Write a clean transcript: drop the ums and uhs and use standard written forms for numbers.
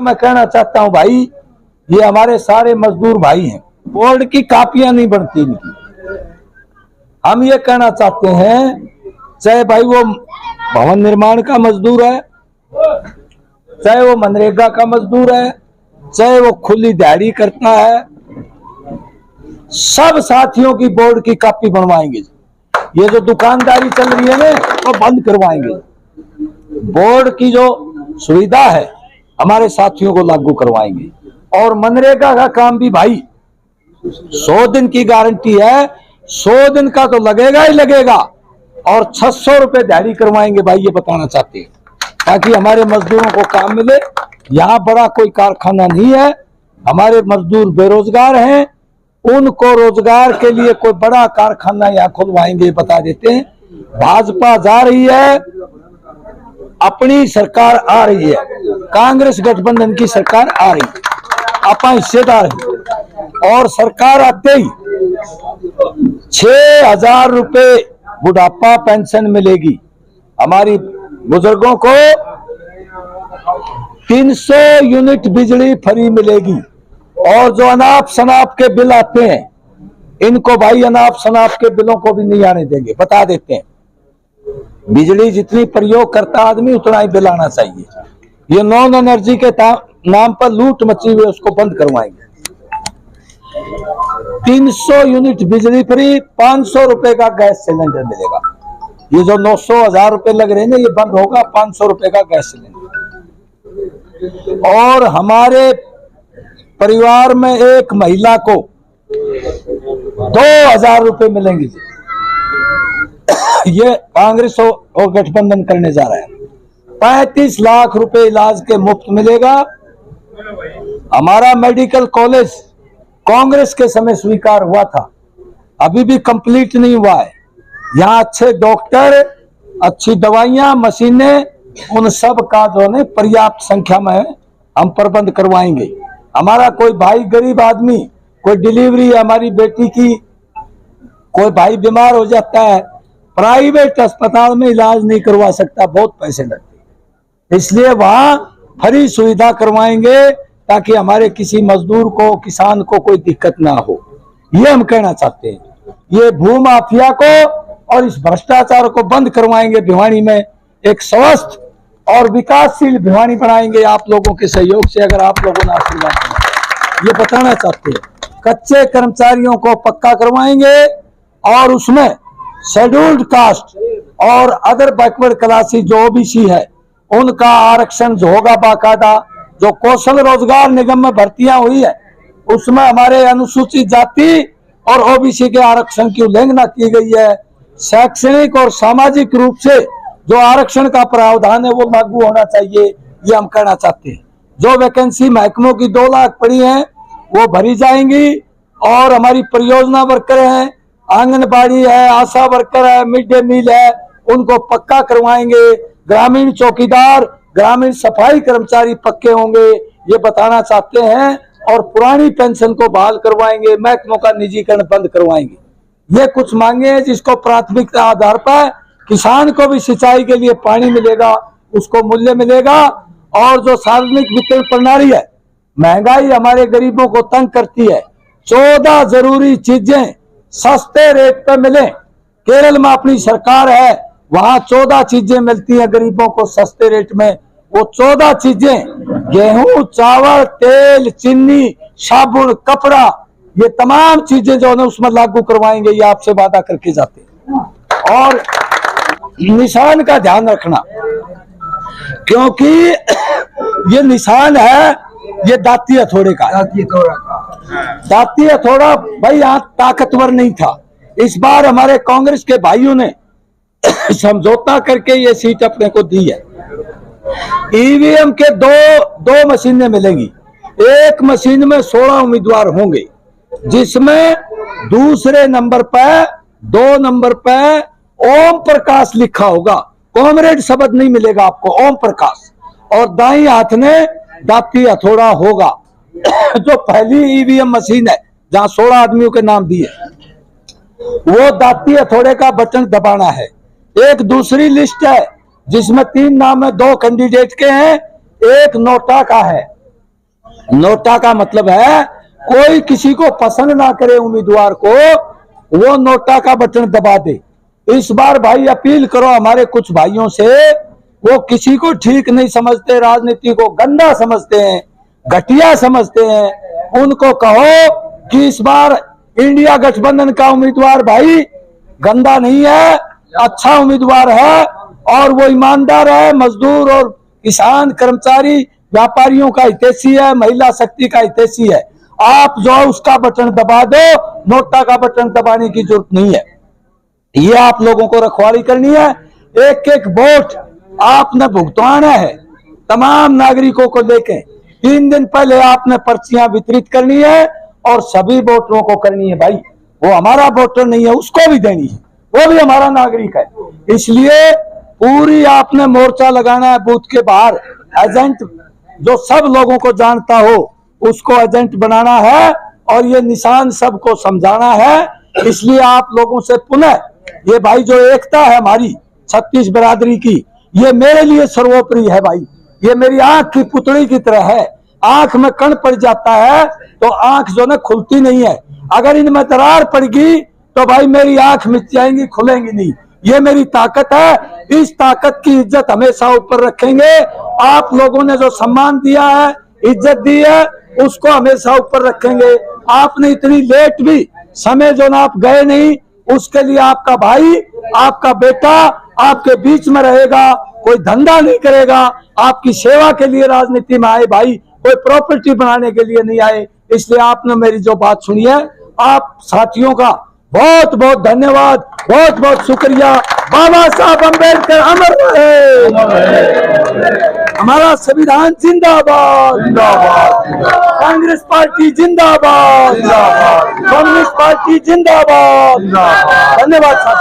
मैं कहना चाहता हूं भाई, ये हमारे सारे मजदूर भाई हैं, बोर्ड की कापियां नहीं बनती इनकी। हम ये कहना चाहते हैं, चाहे भाई वो भवन निर्माण का मजदूर है, चाहे वो मनरेगा का मजदूर है, चाहे वो खुली दिहाड़ी करता है, सब साथियों की बोर्ड की कापी बनवाएंगे। ये जो दुकानदारी चल रही है ना, वो बंद करवाएंगे। बोर्ड की जो सुविधा है हमारे साथियों को लागू करवाएंगे। और मनरेगा का काम भी भाई 100 दिन की गारंटी है, 100 दिन का तो लगेगा ही लगेगा, और 600 रुपए दिहाड़ी करवाएंगे भाई, ये बताना चाहते हैं, ताकि हमारे मजदूरों को काम मिले। यहाँ बड़ा कोई कारखाना नहीं है, हमारे मजदूर बेरोजगार हैं, उनको रोजगार के लिए कोई बड़ा कारखाना यहाँ खुलवाएंगे, बता देते हैं। भाजपा जा रही है, अपनी सरकार आ रही है, कांग्रेस गठबंधन की सरकार आ रही है, आप हिस्सेदार हैं। और सरकार आते ही 6,000 रुपए बुढ़ापा पेंशन मिलेगी हमारी बुजुर्गों को, 300 यूनिट बिजली फ्री मिलेगी। और जो अनाप शनाप के बिल आते हैं, इनको भाई अनाप शनाप के बिलों को भी नहीं आने देंगे, बता देते हैं। बिजली जितनी प्रयोग करता आदमी उतना ही बिल आना चाहिए। ये नॉन एनर्जी के नाम पर लूट मची हुई, उसको बंद करवाएंगे। 300 यूनिट बिजली फ्री, 500 रुपए का गैस सिलेंडर मिलेगा। ये जो 900-1000 रुपए लग रहे हैं ना, ये बंद होगा, 500 रुपए का गैस सिलेंडर। और हमारे परिवार में एक महिला को 2,000 रुपए मिलेंगे। ये कांग्रेस और गठबंधन करने जा रहा है। 35 लाख रुपए इलाज के मुफ्त मिलेगा। हमारा मेडिकल कॉलेज कांग्रेस के समय स्वीकार हुआ था, अभी भी कंप्लीट नहीं हुआ है। यहाँ अच्छे डॉक्टर, अच्छी दवाइयां, मशीनें, उन सब का जो है पर्याप्त संख्या में हम प्रबंध करवाएंगे। हमारा कोई भाई गरीब आदमी, कोई डिलीवरी है हमारी बेटी की, कोई भाई बीमार हो जाता है, प्राइवेट अस्पताल में इलाज नहीं करवा सकता, बहुत पैसे लगते, इसलिए वहां फ्री सुविधा करवाएंगे, ताकि हमारे किसी मजदूर को, किसान को कोई दिक्कत ना हो। ये हम कहना चाहते हैं। ये भू माफिया को और इस भ्रष्टाचार को बंद करवाएंगे। भिवानी में एक स्वस्थ और विकासशील भिवानी बनाएंगे आप लोगों के सहयोग से, अगर आप लोगों ने आशीर्वाद दिया। ये बताना चाहते हैं। कच्चे कर्मचारियों को पक्का करवाएंगे, और उसमें शेड्यूल्ड कास्ट और अदर बैकवर्ड क्लासेस जो ओबीसी है, उनका आरक्षण जो होगा बाकायदा। जो कौशल रोजगार निगम में भर्तियां हुई है, उसमें हमारे अनुसूचित जाति और ओबीसी के आरक्षण की उल्लंघना की गई है। शैक्षणिक और सामाजिक रूप से जो आरक्षण का प्रावधान है, वो लागू होना चाहिए, ये हम कहना चाहते हैं। जो वैकेंसी महकमों की 2 लाख पड़ी हैं, वो भरी जाएंगी। और हमारी परियोजना वर्कर हैं, आंगनबाड़ी है, आशा वर्कर है, मिड डे मील है, उनको पक्का करवाएंगे। ग्रामीण चौकीदार, ग्रामीण सफाई कर्मचारी पक्के होंगे, ये बताना चाहते हैं। और पुरानी पेंशन को बहाल करवाएंगे, महकमों का निजीकरण बंद करवाएंगे। ये कुछ मांगे हैं जिसको प्राथमिकता आधार पर किसान को भी सिंचाई के लिए पानी मिलेगा, उसको मूल्य मिलेगा। और जो सार्वजनिक वितरण प्रणाली है, महंगाई हमारे गरीबों को तंग करती है, 14 जरूरी चीजें सस्ते रेट पे मिले। केरल में अपनी सरकार है, वहां 14 चीजें मिलती हैं गरीबों को सस्ते रेट में। वो 14 चीजें, गेहूं, चावल, तेल, चीनी, साबुन, कपड़ा, ये तमाम चीजें जो है उसमें लागू करवाएंगे, ये आपसे वादा करके जाते हैं। और निशान का ध्यान रखना, क्योंकि ये निशान है, ये दाती हथौड़े का। दाती हथौड़ा भाई यहाँ ताकतवर नहीं था। इस बार हमारे कांग्रेस के भाइयों ने समझौता करके ये सीट अपने को दी है। ईवीएम के दो मशीनें मिलेंगी। एक मशीन में 16 उम्मीदवार होंगे, जिसमें दूसरे नंबर पर, 2 नंबर पर ओम प्रकाश लिखा होगा। कॉमरेड शब्द नहीं मिलेगा आपको, ओम प्रकाश। और दाईं हाथ में दाती हथौड़ा होगा। जो पहली ईवीएम मशीन है, जहां 16 आदमियों के नाम दिए, वो दाती हथौड़े का बटन दबाना है। एक दूसरी लिस्ट है जिसमें 3 नाम है, 2 कैंडिडेट के हैं, एक नोटा का है। नोटा का मतलब है कोई किसी को पसंद ना करे उम्मीदवार को, वो नोटा का बटन दबा दे। इस बार भाई अपील करो हमारे कुछ भाइयों से, वो किसी को ठीक नहीं समझते, राजनीति को गंदा समझते हैं, घटिया समझते हैं, उनको कहो कि इस बार इंडिया गठबंधन का उम्मीदवार भाई गंदा नहीं है, अच्छा उम्मीदवार है और वो ईमानदार है, मजदूर और किसान, कर्मचारी, व्यापारियों का हितैषी है, महिला शक्ति का हितैषी है। आप जो उसका बटन दबा दो, नोटा का बटन दबाने की जरूरत नहीं है। ये आप लोगों को रखवाली करनी है। एक एक वोट आपने भुगताना है तमाम नागरिकों को लेके। 3 दिन पहले आपने पर्चियां वितरित करनी है और सभी वोटरों को करनी है भाई। वो हमारा वोटर नहीं है, उसको भी देनी है, वो भी हमारा नागरिक है। इसलिए पूरी आपने मोर्चा लगाना है बूथ के बाहर। एजेंट जो सब लोगों को जानता हो उसको एजेंट बनाना है और ये निशान सबको समझाना है। इसलिए आप लोगों से पुनः ये भाई जो एकता है हमारी 36 बिरादरी की, ये मेरे लिए सर्वोपरि है भाई। ये मेरी आंख की पुतली की तरह है। आंख में कण पड़ जाता है तो आंख जो ना खुलती नहीं है। अगर इनमें दरार पड़गी तो भाई मेरी आंख मिट जाएंगी, खुलेंगी नहीं। ये मेरी ताकत है, इस ताकत की इज्जत हमेशा ऊपर रखेंगे। आप लोगों ने जो सम्मान दिया है, इज्जत दी है, उसको हमेशा ऊपर रखेंगे। आपने इतनी लेट भी समय जो ना आप गए नहीं, उसके लिए आपका भाई, आपका बेटा आपके बीच में रहेगा। कोई धंधा नहीं करेगा, आपकी सेवा के लिए राजनीति में आए भाई, कोई प्रॉपर्टी बनाने के लिए नहीं आए। इसलिए आपने मेरी जो बात सुनी है, आप साथियों का बहुत बहुत धन्यवाद, बहुत बहुत शुक्रिया। बाबा साहब अम्बेडकर अमर रहे, हमारा संविधान जिंदाबाद, कांग्रेस पार्टी जिंदाबाद, कम्युनिस्ट पार्टी जिंदाबाद। धन्यवाद साहब।